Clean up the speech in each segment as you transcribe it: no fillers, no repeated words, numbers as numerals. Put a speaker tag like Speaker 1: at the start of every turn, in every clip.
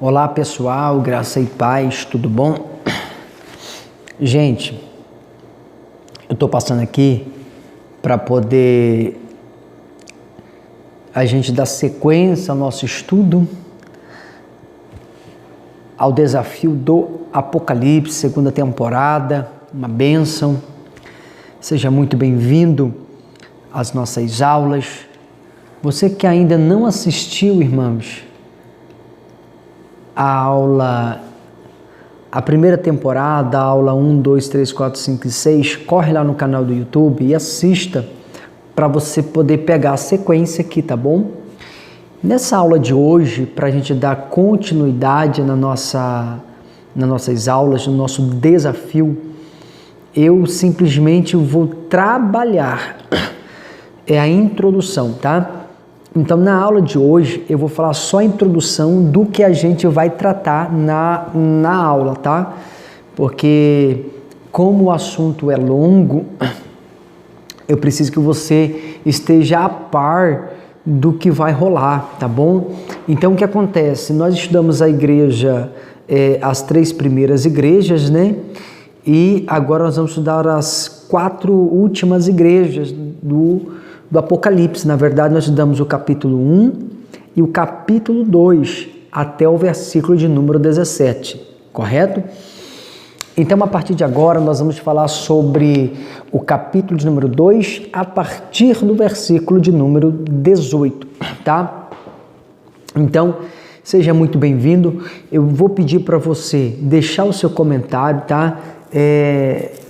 Speaker 1: Olá pessoal, graça e paz, tudo bom? Gente, eu estou passando aqui para poder a gente dar sequência ao nosso estudo, ao desafio do Apocalipse, segunda temporada, uma bênção. Seja muito bem-vindo às nossas aulas. Você que ainda não assistiu, irmãos, a primeira temporada, a aula 1, 2, 3, 4, 5 e 6, corre lá no canal do YouTube e assista para você poder pegar a sequência aqui, tá bom? Nessa aula de hoje, para a gente dar continuidade nas nossas aulas, no nosso desafio, eu simplesmente vou trabalhar a introdução, tá? Então, na aula de hoje, eu vou falar só a introdução do que a gente vai tratar na aula, tá? Porque, como o assunto é longo, eu preciso que você esteja a par do que vai rolar, tá bom? Então, o que acontece? Nós estudamos a igreja, as 3 primeiras igrejas, né? E agora nós vamos estudar as 4 últimas igrejas do Apocalipse. Na verdade, nós estudamos o capítulo 1 e o capítulo 2 até o versículo de número 17, correto? Então, a partir de agora, nós vamos falar sobre o capítulo de número 2 a partir do versículo de número 18, tá? Então, seja muito bem-vindo. Eu vou pedir para você deixar o seu comentário, tá?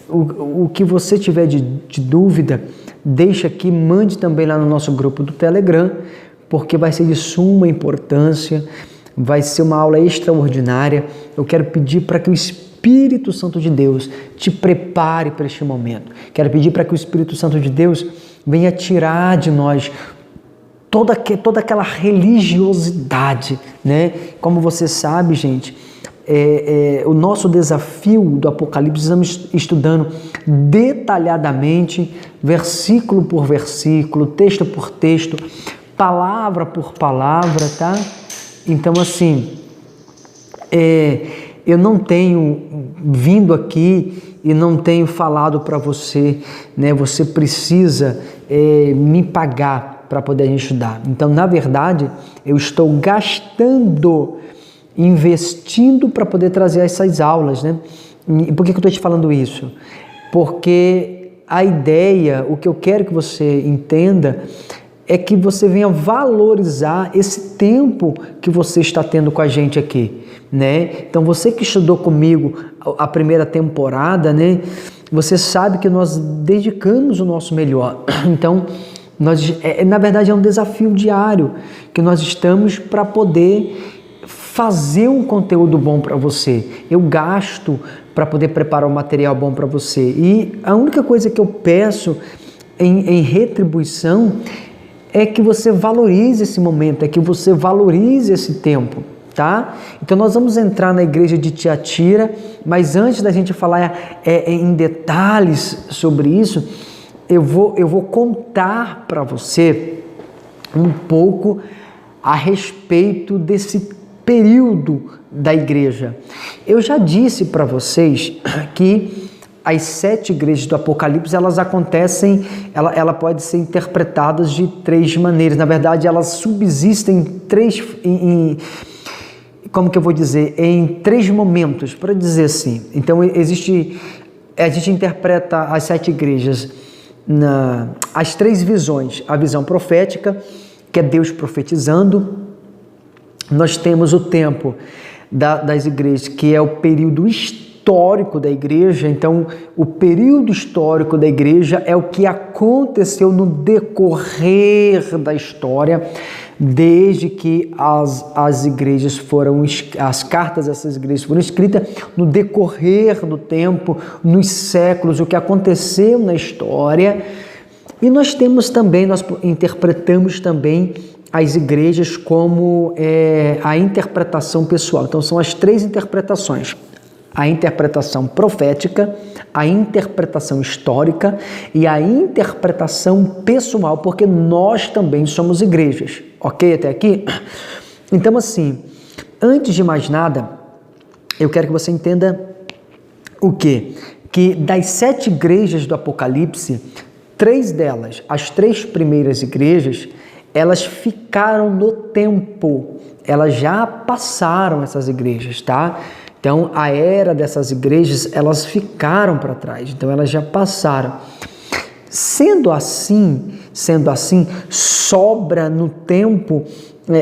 Speaker 1: O que você tiver de dúvida, deixa aqui, mande também lá no nosso grupo do Telegram, porque vai ser de suma importância, vai ser uma aula extraordinária. Eu quero pedir para que o Espírito Santo de Deus te prepare para este momento. Quero pedir para que o Espírito Santo de Deus venha tirar de nós toda aquela religiosidade, né? Como você sabe, gente, o nosso desafio do Apocalipse, estamos estudando detalhadamente, versículo por versículo, texto por texto, palavra por palavra, tá? Então, assim, eu não tenho vindo aqui e não tenho falado para você, né? Você precisa me pagar para poder a gente estudar. Então, na verdade, eu estou investindo para poder trazer essas aulas, né? E por que eu estou te falando isso? Porque a ideia, o que eu quero que você entenda, é que você venha valorizar esse tempo que você está tendo com a gente aqui, né? Então, você que estudou comigo a primeira temporada, né? Você sabe que nós dedicamos o nosso melhor. Então, na verdade, é um desafio diário que nós estamos para poder fazer um conteúdo bom para você. Eu gasto para poder preparar um material bom para você. E a única coisa que eu peço em retribuição é que você valorize esse momento, é que você valorize esse tempo, tá? Então nós vamos entrar na igreja de Tiatira, mas antes da gente falar em detalhes sobre isso, eu vou contar para você um pouco a respeito desse período da igreja. Eu já disse para vocês que as 7 igrejas do Apocalipse, elas acontecem, ela pode ser interpretadas de 3 maneiras. Na verdade, elas subsistem como que eu vou dizer? Em 3 momentos, para dizer assim. Então, a gente interpreta as 7 igrejas as 3 visões. A visão profética, que é Deus profetizando. Nós temos o tempo das igrejas, que é o período histórico da igreja. Então, o período histórico da igreja é o que aconteceu no decorrer da história, desde que as igrejas as cartas dessas igrejas foram escritas, no decorrer do tempo, nos séculos, o que aconteceu na história. E nós interpretamos também as igrejas como a interpretação pessoal. Então, são as 3 interpretações. A interpretação profética, a interpretação histórica e a interpretação pessoal, porque nós também somos igrejas. Ok até aqui? Então, assim, Antes de mais nada, eu quero que você entenda o quê? Que das 7 igrejas do Apocalipse, 3 delas, as 3 primeiras igrejas, elas ficaram no tempo, elas já passaram essas igrejas, tá? Então, a era dessas igrejas, elas ficaram para trás, então elas já passaram. Sendo assim, sobra no tempo,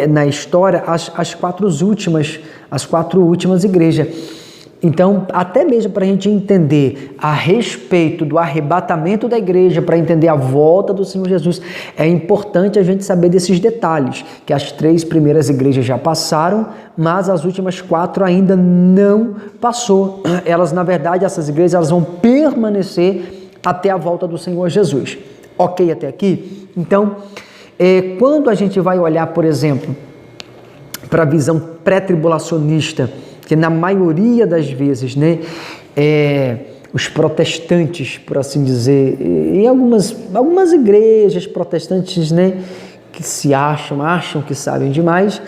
Speaker 1: na história, as 4 últimas igrejas. Então, até mesmo para a gente entender a respeito do arrebatamento da igreja, para entender a volta do Senhor Jesus, é importante a gente saber desses detalhes, que as 3 primeiras igrejas já passaram, mas as últimas 4 ainda não passou. Elas, na verdade, essas igrejas, elas vão permanecer até a volta do Senhor Jesus. Ok até aqui? Então, quando a gente vai olhar, por exemplo, para a visão pré-tribulacionista, que na maioria das vezes, né, os protestantes, por assim dizer, em algumas igrejas protestantes, né, que se acham que sabem demais,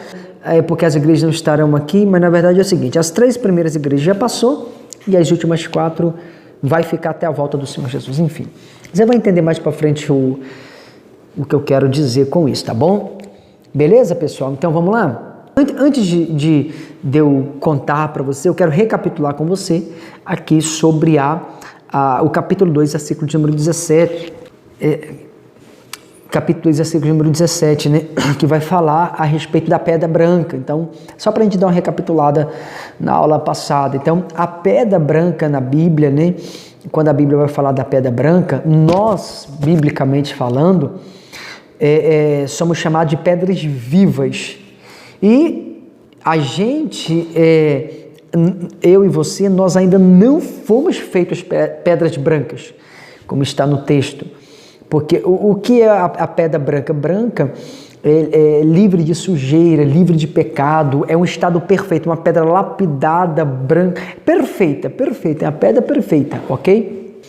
Speaker 1: porque as igrejas não estarão aqui, mas na verdade é o seguinte, as 3 primeiras igrejas já passou e as últimas 4 vai ficar até a volta do Senhor Jesus, enfim. Você vai entender mais para frente o que eu quero dizer com isso, tá bom? Beleza, pessoal? Então vamos lá? Antes de eu contar para você, eu quero recapitular com você aqui sobre o capítulo 2, versículo de número 17. Capítulo 2, versículo de número 17, né? Que vai falar a respeito da pedra branca. Então, só para a gente dar uma recapitulada na aula passada. Então, a pedra branca na Bíblia, né? Quando a Bíblia vai falar da pedra branca, nós, biblicamente falando, somos chamados de pedras vivas. E a gente, eu e você, nós ainda não fomos feitos pedras brancas, como está no texto. Porque o que é a pedra branca? Branca é livre de sujeira, livre de pecado, é um estado perfeito, uma pedra lapidada, branca, perfeita, é a pedra perfeita, ok?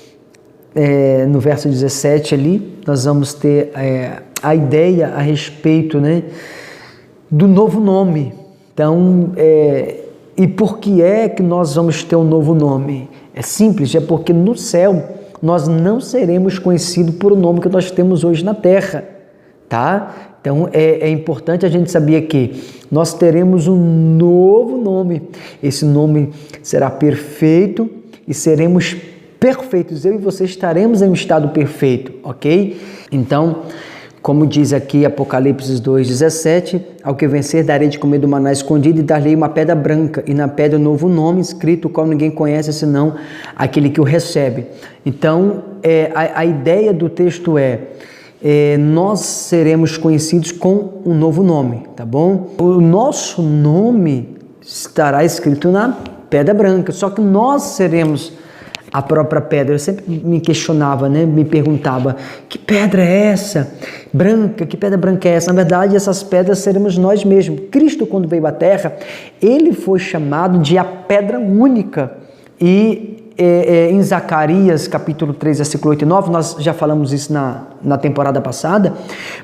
Speaker 1: No verso 17 ali, nós vamos ter a ideia a respeito, né, do novo nome. Então, e por que é que nós vamos ter um novo nome? É simples, é porque no céu nós não seremos conhecidos por o nome que nós temos hoje na terra, tá? Então, é importante a gente saber que nós teremos um novo nome. Esse nome será perfeito e seremos perfeitos. Eu e você estaremos em um estado perfeito, ok? Então, como diz aqui Apocalipse 2,17, ao que vencer darei de comer do maná escondido e dar-lhe uma pedra branca, e na pedra um novo nome escrito, o qual ninguém conhece senão aquele que o recebe. Então, a ideia do texto nós seremos conhecidos com um novo nome, tá bom? O nosso nome estará escrito na pedra branca, só que nós seremos a própria pedra. Eu sempre me questionava, né? Me perguntava, que pedra é essa? Branca, que pedra branca é essa? Na verdade, essas pedras seremos nós mesmos. Cristo, quando veio à Terra, ele foi chamado de a pedra única. E em Zacarias, capítulo 3, versículo 8 e 9, nós já falamos isso na temporada passada,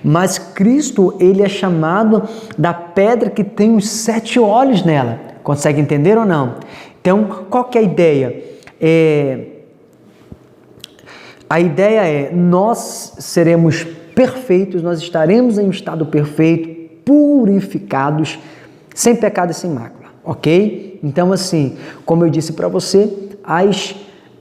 Speaker 1: mas Cristo, ele é chamado da pedra que tem os 7 olhos nela. Consegue entender ou não? Então, qual que é a ideia? A ideia nós seremos perfeitos, nós estaremos em um estado perfeito, purificados, sem pecado e sem mácula, ok? Então, assim, como eu disse para você,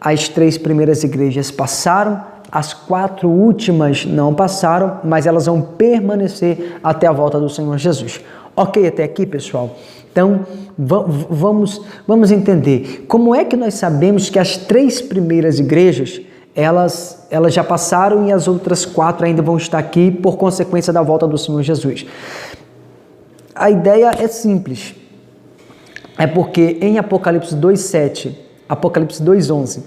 Speaker 1: as 3 primeiras igrejas passaram, as 4 últimas não passaram, mas elas vão permanecer até a volta do Senhor Jesus. Ok até aqui, pessoal? Então, vamos entender como é que nós sabemos que as 3 primeiras igrejas, elas já passaram e as outras 4 ainda vão estar aqui por consequência da volta do Senhor Jesus. A ideia é simples. É porque em Apocalipse 2,7, Apocalipse 2,11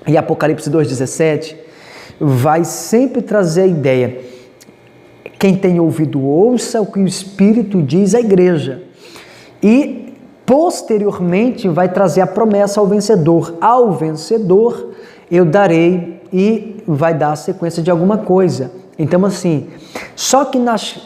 Speaker 1: e Apocalipse 2,17 vai sempre trazer a ideia. Quem tem ouvido, ouça o que o Espírito diz à igreja. E, posteriormente, vai trazer a promessa ao vencedor. Ao vencedor, eu darei, e vai dar a sequência de alguma coisa. Então, assim, só que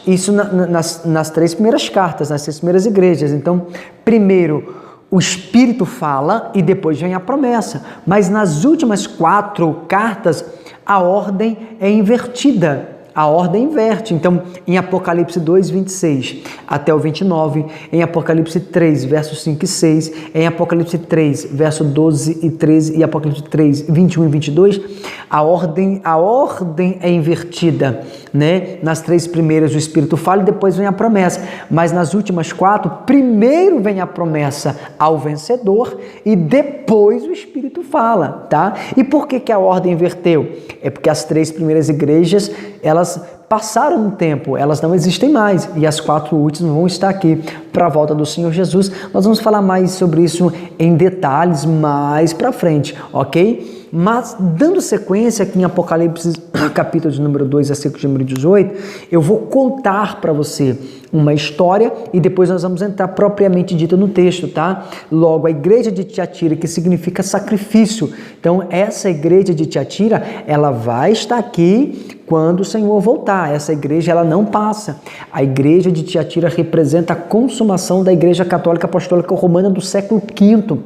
Speaker 1: isso nas 3 primeiras cartas, nas 3 primeiras igrejas. Então, primeiro o Espírito fala e depois vem a promessa. Mas nas últimas 4 cartas, a ordem é invertida. A ordem inverte. Então, em Apocalipse 2, 26 até o 29, em Apocalipse 3, versos 5 e 6, em Apocalipse 3, verso 12 e 13 e Apocalipse 3, 21 e 22, a ordem é invertida, né? Nas 3 primeiras o Espírito fala e depois vem a promessa. Mas nas últimas 4, primeiro vem a promessa ao vencedor e depois o Espírito fala, tá? E por que a ordem inverteu? É porque as 3 primeiras igrejas, elas passaram um tempo, elas não existem mais, e as 4 últimas vão estar aqui para a volta do Senhor Jesus. Nós vamos falar mais sobre isso em detalhes mais para frente, ok? Mas, dando sequência aqui em Apocalipse, capítulo de número 2, versículo de número 18, eu vou contar para você uma história e depois nós vamos entrar propriamente dito no texto, tá? Logo, a igreja de Tiatira, que significa sacrifício. Então, essa igreja de Tiatira, ela vai estar aqui quando o Senhor voltar. Essa igreja, ela não passa. A igreja de Tiatira representa a consumação da igreja católica apostólica romana do século V.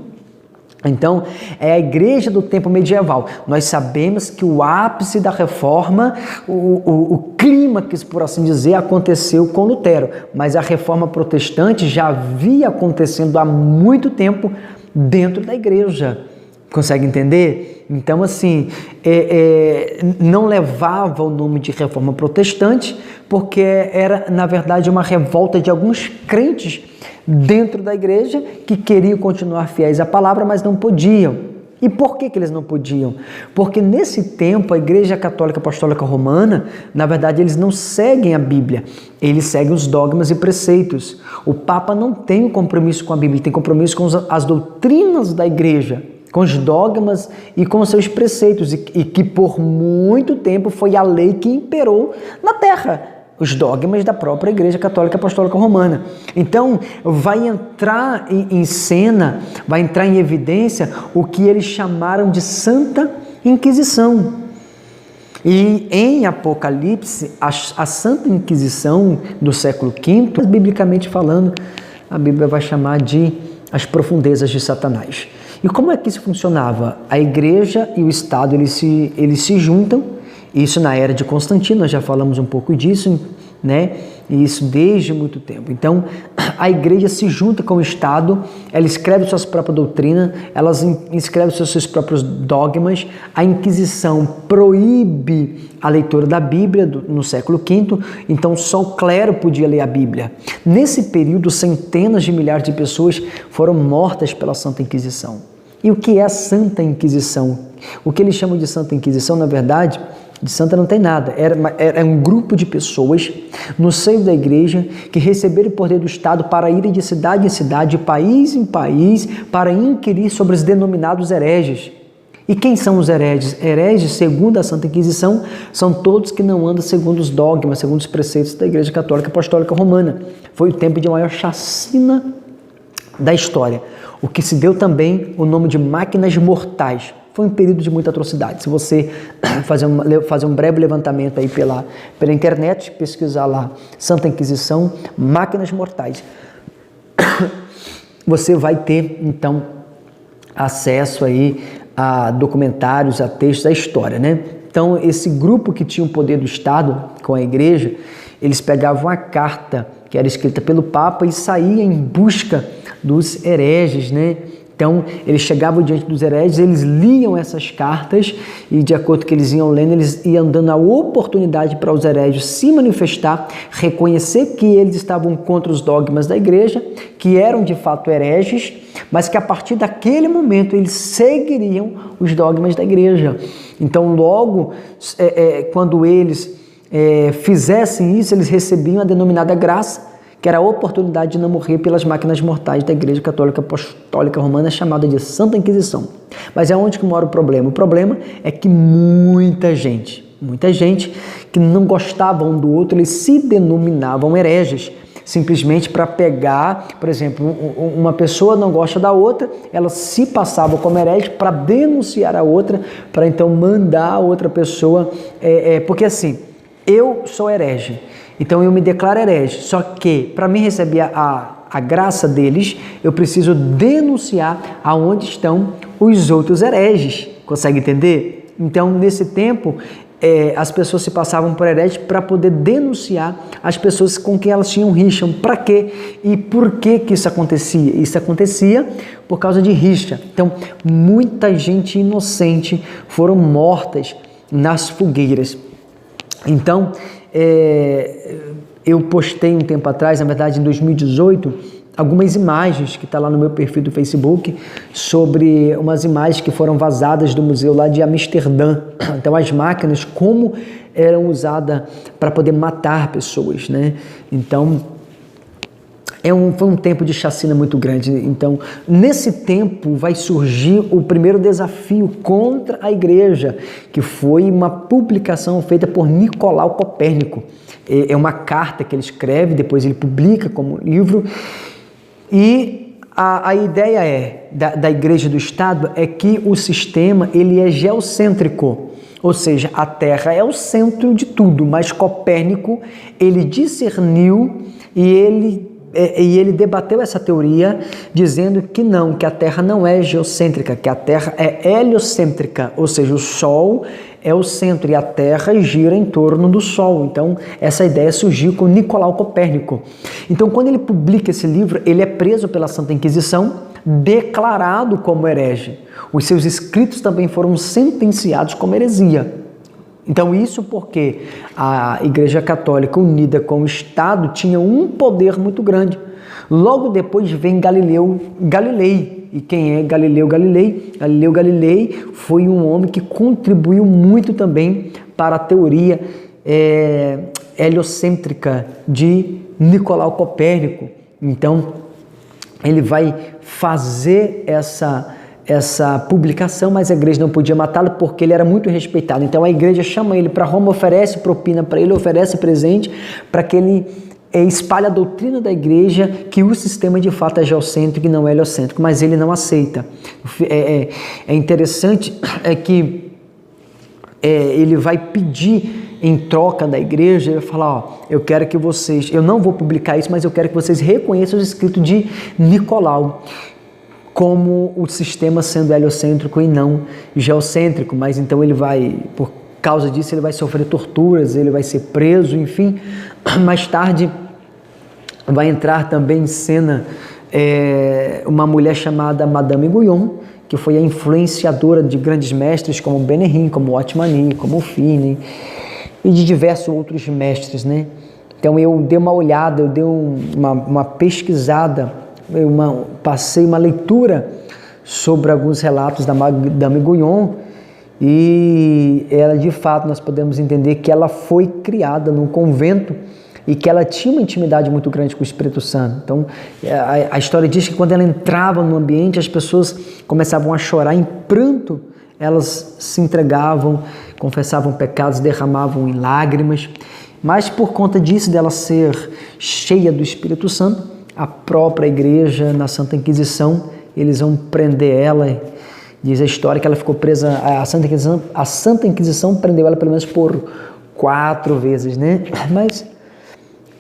Speaker 1: Então, é a igreja do tempo medieval. Nós sabemos que o ápice da reforma, o clímax, por assim dizer, aconteceu com Lutero, mas a reforma protestante já havia acontecendo há muito tempo dentro da igreja. Consegue entender? Então, assim, não levava o nome de reforma protestante, porque era, na verdade, uma revolta de alguns crentes dentro da igreja que queriam continuar fiéis à palavra, mas não podiam. E por que eles não podiam? Porque nesse tempo a Igreja Católica Apostólica Romana, na verdade, eles não seguem a Bíblia, eles seguem os dogmas e preceitos. O Papa não tem um compromisso com a Bíblia, ele tem compromisso com as doutrinas da igreja, com os dogmas e com os seus preceitos, e que por muito tempo foi a lei que imperou na terra, os dogmas da própria Igreja Católica Apostólica Romana. Então, vai entrar em cena, vai entrar em evidência o que eles chamaram de Santa Inquisição. E em Apocalipse, a Santa Inquisição do século V, biblicamente falando, a Bíblia vai chamar de as profundezas de Satanás. E como é que isso funcionava? A igreja e o Estado, eles se juntam. Isso na era de Constantino, nós já falamos um pouco disso, né? E isso desde muito tempo. Então, a igreja se junta com o Estado, ela escreve suas próprias doutrinas, ela escreve seus próprios dogmas. A Inquisição proíbe a leitura da Bíblia no século V, então só o clero podia ler a Bíblia. Nesse período, centenas de milhares de pessoas foram mortas pela Santa Inquisição. E o que é a Santa Inquisição? O que eles chamam de Santa Inquisição, na verdade, de santa não tem nada, era um grupo de pessoas no seio da igreja que receberam o poder do Estado para irem de cidade em cidade, de país em país, para inquirir sobre os denominados hereges. E quem são os hereges? Hereges, segundo a Santa Inquisição, são todos que não andam segundo os dogmas, segundo os preceitos da Igreja Católica Apostólica Romana. Foi o tempo de maior chacina da história, o que se deu também o nome de máquinas mortais. Foi um período de muita atrocidade. Se você fazer um breve levantamento aí pela internet, pesquisar lá Santa Inquisição, máquinas mortais, você vai ter, então, acesso aí a documentários, a textos, a história, né? Então, esse grupo que tinha o poder do Estado com a igreja, eles pegavam a carta que era escrita pelo Papa e saíam em busca dos hereges, né? Então, eles chegavam diante dos hereges, eles liam essas cartas e, de acordo com o que eles iam lendo, eles iam dando a oportunidade para os hereges se manifestar, reconhecer que eles estavam contra os dogmas da igreja, que eram de fato hereges, mas que a partir daquele momento eles seguiriam os dogmas da igreja. Então, logo, quando eles fizessem isso, eles recebiam a denominada graça, que era a oportunidade de não morrer pelas máquinas mortais da Igreja Católica Apostólica Romana, chamada de Santa Inquisição. Mas é onde que mora o problema? O problema é que muita gente que não gostava um do outro, eles se denominavam hereges, simplesmente para pegar, por exemplo, uma pessoa não gosta da outra, ela se passava como herege para denunciar a outra, para então mandar a outra pessoa, porque assim, eu sou herege, então eu me declaro herege. Só que para mim receber a graça deles, eu preciso denunciar aonde estão os outros hereges. Consegue entender? Então, nesse tempo, as pessoas se passavam por hereges para poder denunciar as pessoas com quem elas tinham rixa. Para quê? E por que isso acontecia? Isso acontecia por causa de rixa. Então, muita gente inocente foram mortas nas fogueiras. Então, eu postei um tempo atrás, na verdade em 2018, algumas imagens que está lá no meu perfil do Facebook sobre umas imagens que foram vazadas do museu lá de Amsterdã. Então as máquinas como eram usadas para poder matar pessoas, né? Então foi um tempo de chacina muito grande. Então nesse tempo vai surgir o primeiro desafio contra a igreja, que foi uma publicação feita por Nicolau Copérnico. É uma carta que ele escreve, depois ele publica como livro. E a ideia da igreja do Estado é que o sistema ele é geocêntrico, ou seja, a Terra é o centro de tudo, mas Copérnico ele discerniu e ele debateu essa teoria dizendo que não, que a Terra não é geocêntrica, que a Terra é heliocêntrica, ou seja, o Sol é o centro e a Terra gira em torno do Sol. Então, essa ideia surgiu com Nicolau Copérnico. Então, quando ele publica esse livro, ele é preso pela Santa Inquisição, declarado como herege. Os seus escritos também foram sentenciados como heresia. Então, isso porque a Igreja Católica unida com o Estado tinha um poder muito grande. Logo depois vem Galileu Galilei. E quem é Galileu Galilei? Galileu Galilei foi um homem que contribuiu muito também para a teoria heliocêntrica de Nicolau Copérnico. Então, ele vai fazer essa publicação, mas a igreja não podia matá-lo porque ele era muito respeitado. Então, a igreja chama ele para Roma, oferece propina para ele, oferece presente para que ele espalha a doutrina da igreja que o sistema de fato é geocêntrico e não é heliocêntrico, mas ele não aceita. É interessante que ele vai pedir em troca da igreja, ele vai falar, eu quero que vocês, eu não vou publicar isso, mas eu quero que vocês reconheçam o escrito de Nicolau como o sistema sendo heliocêntrico e não geocêntrico, mas então ele vai, por causa disso, ele vai sofrer torturas, ele vai ser preso, enfim. Mais tarde vai entrar também em cena uma mulher chamada Madame Guyon, que foi a influenciadora de grandes mestres como Benihim, como Othmani, como Finney e de diversos outros mestres, né? Então eu dei uma olhada, eu dei uma pesquisada, passei uma leitura sobre alguns relatos da Madame Guyon. E ela, de fato, nós podemos entender que ela foi criada num convento e que ela tinha uma intimidade muito grande com o Espírito Santo. Então, a história diz que quando ela entrava no ambiente, as pessoas começavam a chorar em pranto, elas se entregavam, confessavam pecados, derramavam em lágrimas. Mas por conta disso, dela ser cheia do Espírito Santo, a própria igreja, na Santa Inquisição, eles vão prender ela. Diz a história que ela ficou presa, a Santa Inquisição prendeu ela pelo menos por 4 vezes, né? Mas,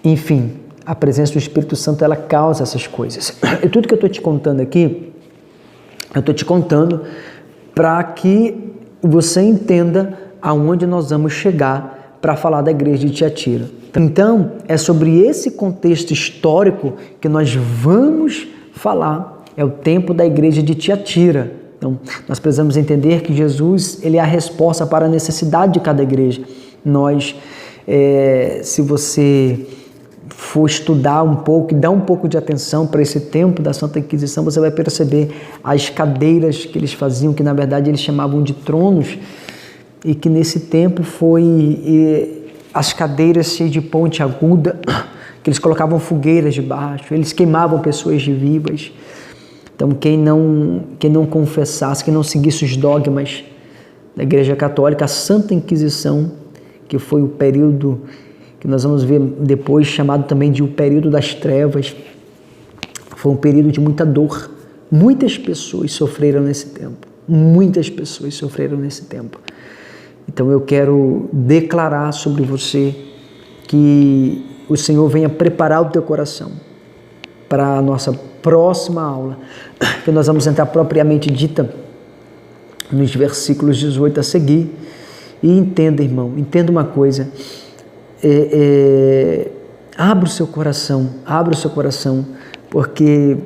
Speaker 1: enfim, a presença do Espírito Santo, ela causa essas coisas. E tudo que eu estou te contando aqui, eu estou te contando para que você entenda aonde nós vamos chegar para falar da igreja de Tiatira. Então, é sobre esse contexto histórico que nós vamos falar. É o tempo da igreja de Tiatira. Então, nós precisamos entender que Jesus, ele é a resposta para a necessidade de cada igreja. Nós, se você for estudar um pouco e dar um pouco de atenção para esse tempo da Santa Inquisição, você vai perceber as cadeiras que eles faziam, que na verdade eles chamavam de tronos, e que nesse tempo foi as cadeiras cheias de ponte aguda, que eles colocavam fogueiras debaixo, eles queimavam pessoas vivas. Então, quem não confessasse, quem não seguisse os dogmas da Igreja Católica, a Santa Inquisição, que foi o período que nós vamos ver depois, chamado também de o período das trevas, foi um período de muita dor. Muitas pessoas sofreram nesse tempo. Muitas pessoas sofreram nesse tempo. Então eu quero declarar sobre você que o Senhor venha preparar o teu coração para a nossa próxima aula, que nós vamos entrar propriamente dita nos versículos 18 a seguir. E entenda, irmão, entenda uma coisa, abra o seu coração, porque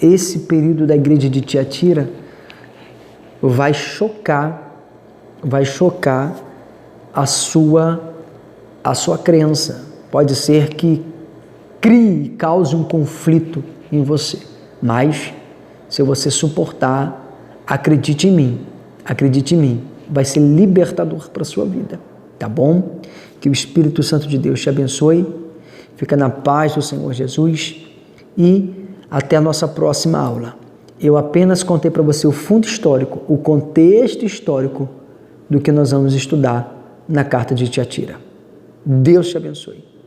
Speaker 1: esse período da igreja de Tiatira vai chocar a sua crença. Pode ser que cause um conflito em você, mas se você suportar, acredite em mim, vai ser libertador para a sua vida, tá bom? Que o Espírito Santo de Deus te abençoe, fica na paz do Senhor Jesus e até a nossa próxima aula. Eu apenas contei para você o fundo histórico, o contexto histórico do que nós vamos estudar na carta de Tiatira. Deus te abençoe.